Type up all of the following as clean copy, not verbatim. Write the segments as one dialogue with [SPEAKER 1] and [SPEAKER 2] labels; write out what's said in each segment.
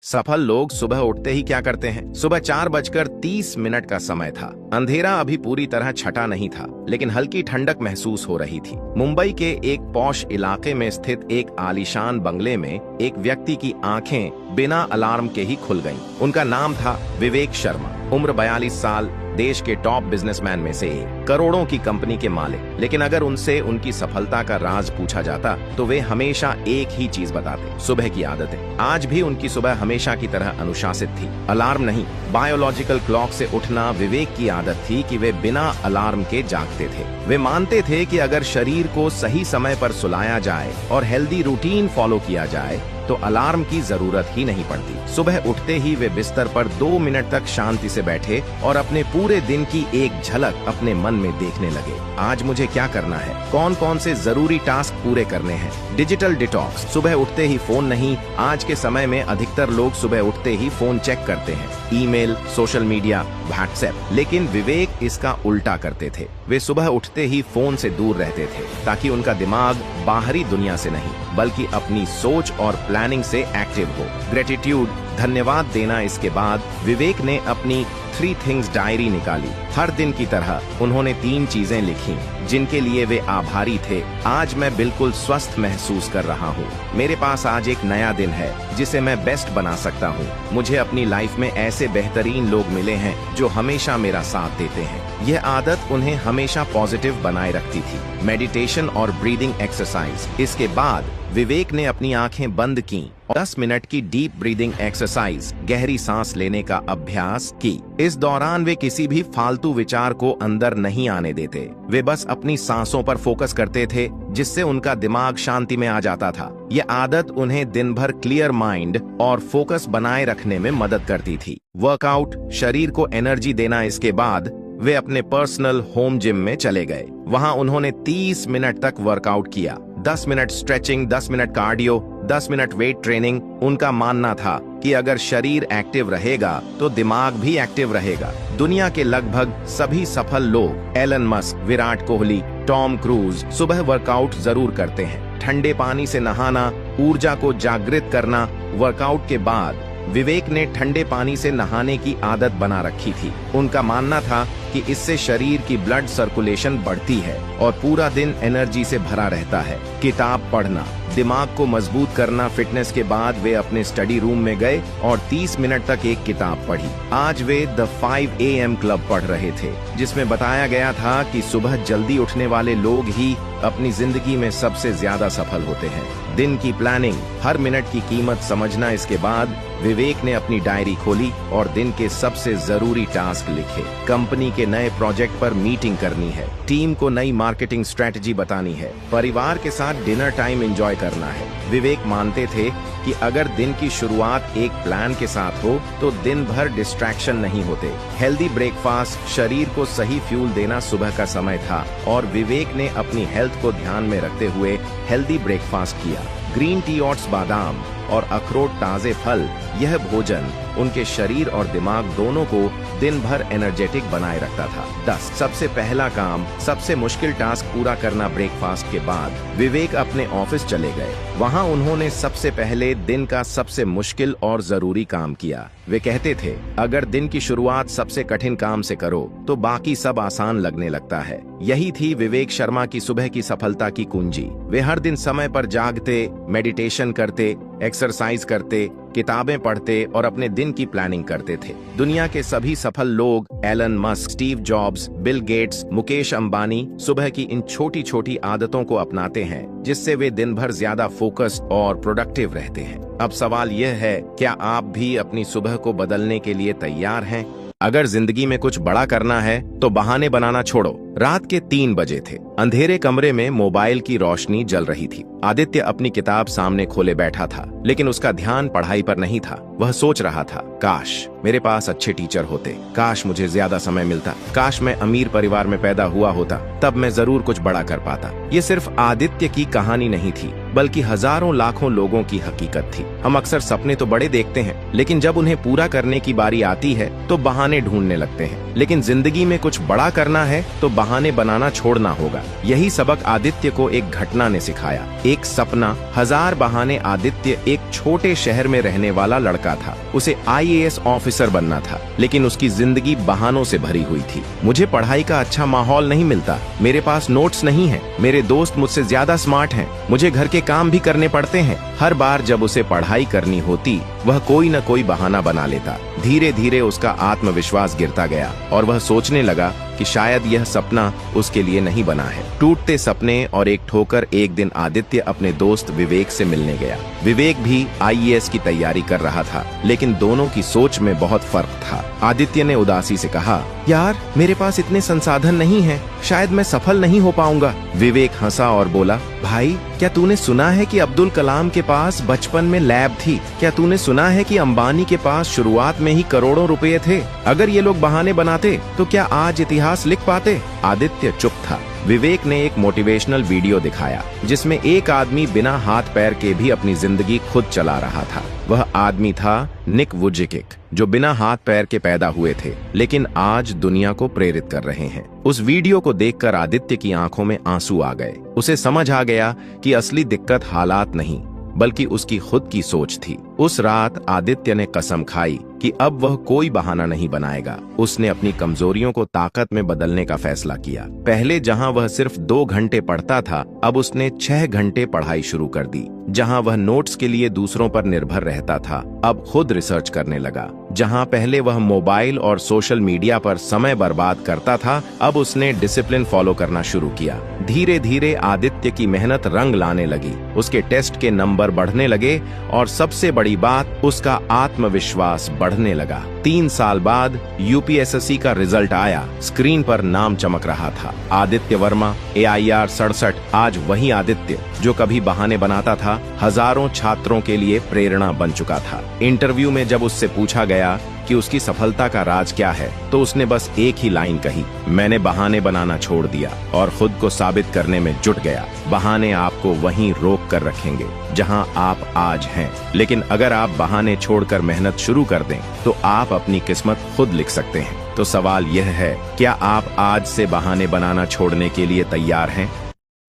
[SPEAKER 1] सफल लोग सुबह उठते ही क्या करते हैं? सुबह 4:30 का समय था। अंधेरा अभी पूरी तरह छटा नहीं था, लेकिन हल्की ठंडक महसूस हो रही थी। मुंबई के एक पॉश इलाके में स्थित एक आलीशान बंगले में एक व्यक्ति की आंखें बिना अलार्म के ही खुल गईं। उनका नाम था विवेक शर्मा। उम्र 42 साल, देश के टॉप बिजनेसमैन में से एक, करोड़ों की कंपनी के मालिक। लेकिन अगर उनसे उनकी सफलता का राज पूछा जाता तो वे हमेशा एक ही चीज बताते, सुबह की आदतें। आज भी उनकी सुबह हमेशा की तरह अनुशासित थी। अलार्म नहीं, बायोलॉजिकल क्लॉक से उठना विवेक की आदत थी कि वे बिना अलार्म के जागते थे। वे मानते थे कि अगर शरीर को सही समय पर सुलाया जाए और हेल्दी रूटीन फॉलो किया जाए तो अलार्म की जरूरत ही नहीं पड़ती। सुबह उठते ही वे बिस्तर पर 2 मिनट तक शांति से बैठे और अपने पूरे दिन की एक झलक अपने मन में देखने लगे। आज मुझे क्या करना है, कौन कौन से जरूरी टास्क पूरे करने हैं। डिजिटल डिटॉक्स, सुबह उठते ही फोन नहीं। आज के समय में अधिकतर लोग सुबह उठते ही फोन चेक करते हैं, ईमेल, सोशल मीडिया, व्हाट्सएप। लेकिन विवेक इसका उल्टा करते थे। वे सुबह उठते ही फोन से दूर रहते थे ताकि उनका दिमाग बाहरी दुनिया से नहीं बल्कि अपनी सोच और प्लानिंग से एक्टिव हो। ग्रेटिट्यूड, धन्यवाद देना। इसके बाद विवेक ने अपनी 3 थिंग्स डायरी निकाली। हर दिन की तरह उन्होंने 3 चीजें लिखी जिनके लिए वे आभारी थे। आज मैं बिल्कुल स्वस्थ महसूस कर रहा हूँ। मेरे पास आज एक नया दिन है जिसे मैं बेस्ट बना सकता हूँ। मुझे अपनी लाइफ में ऐसे बेहतरीन लोग मिले हैं जो हमेशा मेरा साथ देते हैं। यह आदत उन्हें हमेशा पॉजिटिव बनाए रखती थी। मेडिटेशन और ब्रीदिंग एक्सरसाइज। इसके बाद विवेक ने अपनी आंखें बंद की और 10 मिनट की डीप ब्रीदिंग एक्सरसाइज, गहरी सांस लेने का अभ्यास की। इस दौरान वे किसी भी फालतू विचार को अंदर नहीं आने देते। वे बस अपनी सांसों पर फोकस करते थे, जिससे उनका दिमाग शांति में आ जाता था। यह आदत उन्हें दिन भर क्लियर माइंड और फोकस बनाए रखने में मदद करती थी। वर्कआउट, शरीर को एनर्जी देना। इसके बाद वे अपने पर्सनल होम जिम में चले गए। वहां उन्होंने 30 मिनट तक वर्कआउट किया। 10 minute stretching, 10 minute cardio, 10 minute weight training. उनका मानना था कि अगर शरीर एक्टिव रहेगा तो दिमाग भी एक्टिव रहेगा। दुनिया के लगभग सभी सफल लोग, Elon Musk, Virat Kohli, Tom Cruise, सुबह वर्कआउट जरूर करते हैं। ठंडे पानी से नहाना, ऊर्जा को जागृत करना। वर्कआउट के बाद विवेक ने ठंडे पानी से नहाने की आदत बना रखी थी। उनका मानना था कि इससे शरीर की ब्लड सर्कुलेशन बढ़ती है और पूरा दिन एनर्जी से भरा रहता है। किताब पढ़ना, दिमाग को मजबूत करना। फिटनेस के बाद वे अपने स्टडी रूम में गए और 30 मिनट तक एक किताब पढ़ी। आज वे द 5 AM क्लब पढ़ रहे थे, जिसमें बताया गया था कि सुबह जल्दी उठने वाले लोग ही अपनी जिंदगी में सबसे ज्यादा सफल होते हैं। दिन की प्लानिंग, हर मिनट की कीमत समझना। इसके बाद विवेक ने अपनी डायरी खोली और दिन के सबसे जरूरी टास्क लिखे। कंपनी के नए प्रोजेक्ट पर मीटिंग करनी है, टीम को नई मार्केटिंग स्ट्रेटजी बतानी है, परिवार के साथ डिनर टाइम एंजॉय करना है। विवेक मानते थे कि अगर दिन की शुरुआत एक प्लान के साथ हो तो दिन भर डिस्ट्रैक्शन नहीं होते। हेल्दी ब्रेकफास्ट, शरीर को सही फ्यूल देना सुबह का समय था और विवेक ने अपनी हेल्थ को ध्यान में रखते हुए हेल्दी ब्रेकफास्ट किया। ग्रीन टी, ओट्स, बादाम और अखरोट, ताजे फल। यह भोजन उनके शरीर और दिमाग दोनों को दिन भर एनर्जेटिक बनाए रखता था। 10 सबसे पहला काम, सबसे मुश्किल टास्क पूरा करना। ब्रेकफास्ट के बाद विवेक अपने ऑफिस चले गए। वहां उन्होंने सबसे पहले दिन का सबसे मुश्किल और जरूरी काम किया। वे कहते थे, अगर दिन की शुरुआत सबसे कठिन काम से करो तो बाकी सब आसान लगने लगता है। यही थी विवेक शर्मा की सुबह की सफलता की कुंजी। वे हर दिन समय पर जागते, मेडिटेशन करते, एक्सरसाइज करते, किताबें पढ़ते और अपने दिन की प्लानिंग करते थे। दुनिया के सभी सफल लोग, Elon Musk, Steve Jobs, Bill Gates, Mukesh Ambani, सुबह की इन छोटी छोटी आदतों को अपनाते हैं, जिससे वे दिन भर ज्यादा फोकस्ड और प्रोडक्टिव रहते हैं। अब सवाल यह है, क्या आप भी अपनी सुबह को बदलने के लिए तैयार हैं? अगर जिंदगी में कुछ बड़ा करना है तो बहाने बनाना छोड़ो। रात के 3 बजे थे। अंधेरे कमरे में मोबाइल की रोशनी जल रही थी। आदित्य अपनी किताब सामने खोले बैठा था, लेकिन उसका ध्यान पढ़ाई पर नहीं था। वह सोच रहा था, काश मेरे पास अच्छे टीचर होते, काश मुझे ज्यादा समय मिलता, काश मैं अमीर परिवार में पैदा हुआ होता, तब मैं जरूर कुछ बड़ा कर पाता। ये सिर्फ आदित्य की कहानी नहीं थी, बल्कि हजारों लाखों लोगों की हकीकत थी। हम अक्सर सपने तो बड़े देखते हैं, लेकिन जब उन्हें पूरा करने की बारी आती है तो बहाने ढूंढने लगते हैं। लेकिन जिंदगी में कुछ बड़ा करना है तो बहाने बनाना छोड़ना होगा। यही सबक आदित्य को एक घटना ने सिखाया। एक सपना, हजार बहाने। आदित्य एक छोटे शहर में रहने वाला लड़का था। उसे IAS ऑफिसर बनना था, लेकिन उसकी जिंदगी बहानों से भरी हुई थी। मुझे पढ़ाई का अच्छा माहौल नहीं मिलता, मेरे पास नोट्स नहीं है, मेरे दोस्त मुझसे ज्यादा स्मार्ट हैं, मुझे घर के काम भी करने पड़ते हैं। हर बार जब उसे पढ़ाई करनी होती, वह कोई न कोई बहाना बना लेता। धीरे धीरे उसका आत्मविश्वास गिरता गया और वह सोचने लगा कि शायद यह सपना उसके लिए नहीं बना है। टूटते सपने और एक ठोकर। एक दिन आदित्य अपने दोस्त विवेक से मिलने गया। विवेक भी IAS की तैयारी कर रहा था, लेकिन दोनों की सोच में बहुत फर्क था। आदित्य ने उदासी से कहा, यार मेरे पास इतने संसाधन नहीं हैं, शायद मैं सफल नहीं हो पाऊंगा। विवेक हंसा और बोला, भाई क्या तूने सुना है कि अब्दुल कलाम के पास बचपन में लैब थी? क्या तूने सुना है कि अंबानी के पास शुरुआत में ही करोड़ों रुपए थे? अगर ये लोग बहाने बनाते तो क्या आज इतिहास लिख पाते? आदित्य चुप था। विवेक ने एक मोटिवेशनल वीडियो दिखाया जिसमें एक आदमी बिना हाथ पैर के भी अपनी जिंदगी खुद चला रहा था। वह आदमी था निक वुजिकिक, जो बिना हाथ पैर के पैदा हुए थे, लेकिन आज दुनिया को प्रेरित कर रहे हैं। उस वीडियो को देखकर आदित्य की आंखों में आंसू आ गए। उसे समझ आ गया कि असली दिक्कत हालात नहीं, बल्कि उसकी खुद की सोच थी। उस रात आदित्य ने कसम खाई कि अब वह कोई बहाना नहीं बनाएगा। उसने अपनी कमजोरियों को ताकत में बदलने का फैसला किया। पहले जहां वह सिर्फ 2 घंटे पढ़ता था, अब उसने 6 घंटे पढ़ाई शुरू कर दी। जहां वह नोट्स के लिए दूसरों पर निर्भर रहता था, अब खुद रिसर्च करने लगा। जहां पहले वह मोबाइल और सोशल मीडिया पर समय बर्बाद करता था, अब उसने डिसिप्लिन फॉलो करना शुरू किया। धीरे धीरे आदित्य की मेहनत रंग लाने लगी। उसके टेस्ट के नंबर बढ़ने लगे और सबसे बड़ी बात, उसका आत्मविश्वास बढ़ने लगा। 3 साल बाद UPSSC का रिजल्ट आया। स्क्रीन पर नाम चमक रहा था, आदित्य वर्मा, AIR 67। आज वही आदित्य जो कभी बहाने बनाता था, हजारों छात्रों के लिए प्रेरणा बन चुका था। इंटरव्यू में जब उससे पूछा गया कि उसकी सफलता का राज क्या है, तो उसने बस एक ही लाइन कही, मैंने बहाने बनाना छोड़ दिया और खुद को साबित करने में जुट गया। बहाने आपको वहीं रोक कर रखेंगे जहां आप आज हैं, लेकिन अगर आप बहाने छोड़कर मेहनत शुरू कर दें तो आप अपनी किस्मत खुद लिख सकते हैं। तो सवाल यह है, क्या आप आज से बहाने बनाना छोड़ने के लिए तैयार हैं?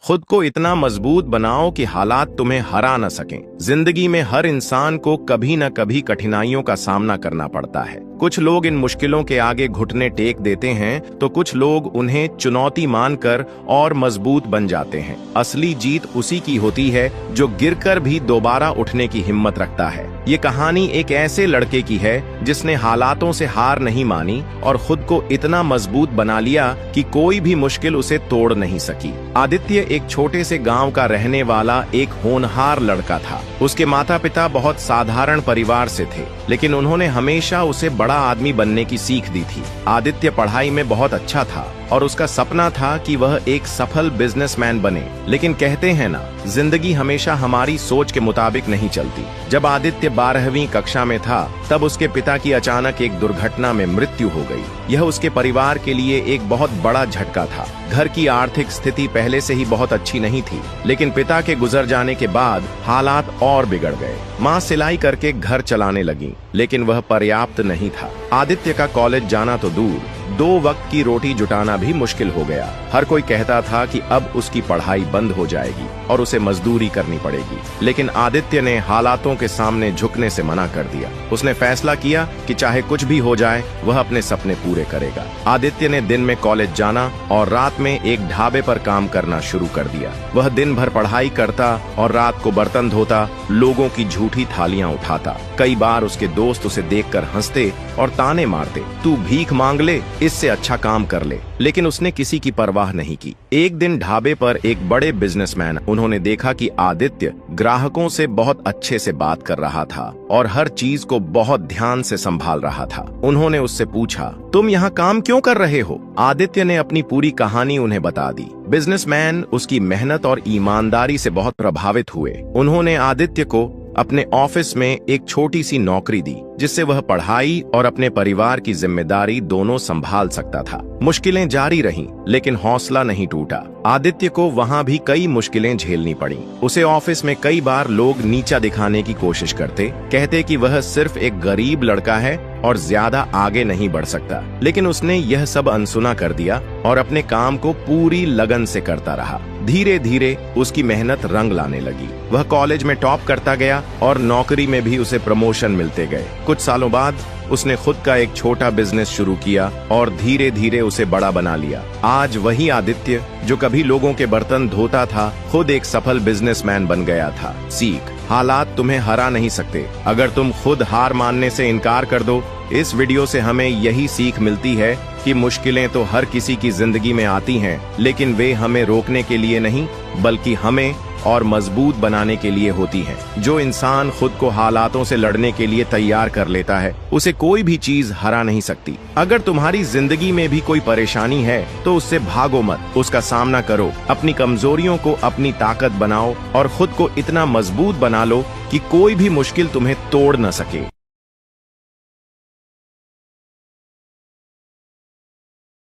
[SPEAKER 1] खुद को इतना मजबूत बनाओ कि हालात तुम्हें हरा न सकें। जिंदगी में हर इंसान को कभी न कभी कठिनाइयों का सामना करना पड़ता है। कुछ लोग इन मुश्किलों के आगे घुटने टेक देते हैं, तो कुछ लोग उन्हें चुनौती मानकर और मजबूत बन जाते हैं। असली जीत उसी की होती है जो गिरकर भी दोबारा उठने की हिम्मत रखता है। ये कहानी एक ऐसे लड़के की है जिसने हालातों से हार नहीं मानी और खुद को इतना मजबूत बना लिया कि कोई भी मुश्किल उसे तोड़ नहीं सकी। आदित्य एक छोटे से गांव का रहने वाला एक होनहार लड़का था। उसके माता पिता बहुत साधारण परिवार से थे, लेकिन उन्होंने हमेशा उसे बड़ा आदमी बनने की सीख दी थी। आदित्य पढ़ाई में बहुत अच्छा था और उसका सपना था कि वह एक सफल बिजनेसमैन बने, लेकिन कहते हैं ना, जिंदगी हमेशा हमारी सोच के मुताबिक नहीं चलती। जब आदित्य 12वीं कक्षा में था, तब उसके पिता की अचानक एक दुर्घटना में मृत्यु हो गई। यह उसके परिवार के लिए एक बहुत बड़ा झटका था। घर की आर्थिक स्थिति पहले से ही बहुत अच्छी नहीं थी, लेकिन पिता के गुजर जाने के बाद हालात और बिगड़ गए। माँ सिलाई करके घर चलाने लगी, लेकिन वह पर्याप्त नहीं था। आदित्य का कॉलेज जाना तो दूर, 2 वक्त की रोटी जुटाना भी मुश्किल हो गया। हर कोई कहता था कि अब उसकी पढ़ाई बंद हो जाएगी और उसे मजदूरी करनी पड़ेगी, लेकिन आदित्य ने हालातों के सामने झुकने से मना कर दिया। उसने फैसला किया कि चाहे कुछ भी हो जाए, वह अपने सपने पूरे करेगा। आदित्य ने दिन में कॉलेज जाना और रात में एक ढाबे पर काम करना शुरू कर दिया। वह दिन भर पढ़ाई करता और रात को बर्तन धोता, लोगों की झूठी थालियां उठाता। कई बार उसके दोस्त उसे देखकर हंसते और ताने मारते, तू भीख मांग ले, इससे अच्छा काम कर ले, लेकिन उसने किसी की परवाह नहीं की। एक दिन ढाबे पर एक बड़े बिजनेसमैन, उन्होंने देखा कि आदित्य ग्राहकों से बहुत अच्छे से बात कर रहा था और हर चीज को बहुत ध्यान से संभाल रहा था। उन्होंने उससे पूछा, तुम यहाँ काम क्यों कर रहे हो? आदित्य ने अपनी पूरी कहानी उन्हें बता दी। बिजनेसमैन उसकी मेहनत और ईमानदारी से बहुत प्रभावित हुए। उन्होंने आदित्य को अपने ऑफिस में एक छोटी सी नौकरी दी, जिससे वह पढ़ाई और अपने परिवार की जिम्मेदारी दोनों संभाल सकता था। मुश्किलें जारी रहीं, लेकिन हौसला नहीं टूटा। आदित्य को वहां भी कई मुश्किलें झेलनी पड़ी। उसे ऑफिस में कई बार लोग नीचा दिखाने की कोशिश करते, कहते कि वह सिर्फ एक गरीब लड़का है और ज्यादा आगे नहीं बढ़ सकता। लेकिन उसने यह सब अनसुना कर दिया और अपने काम को पूरी लगन से करता रहा। धीरे धीरे उसकी मेहनत रंग लाने लगी। वह कॉलेज में टॉप करता गया और नौकरी में भी उसे प्रमोशन मिलते गए। कुछ सालों बाद उसने खुद का एक छोटा बिजनेस शुरू किया और धीरे धीरे उसे बड़ा बना लिया। आज वही आदित्य जो कभी लोगों के बर्तन धोता था, खुद एक सफल बिजनेसमैन बन गया था। सीख: हालात तुम्हें हरा नहीं सकते, अगर तुम खुद हार मानने से इनकार कर दो। इस वीडियो से हमें यही सीख मिलती है कि मुश्किलें तो हर किसी की जिंदगी में आती हैं, लेकिन वे हमें रोकने के लिए नहीं, बल्कि हमें और मजबूत बनाने के लिए होती हैं। जो इंसान खुद को हालातों से लड़ने के लिए तैयार कर लेता है, उसे कोई भी चीज हरा नहीं सकती। अगर तुम्हारी जिंदगी में भी कोई परेशानी है, तो उससे भागो मत, उसका सामना करो। अपनी कमजोरियों को अपनी ताकत बनाओ और खुद को इतना मजबूत बना लो कि कोई भी मुश्किल तुम्हें तोड़ न सके।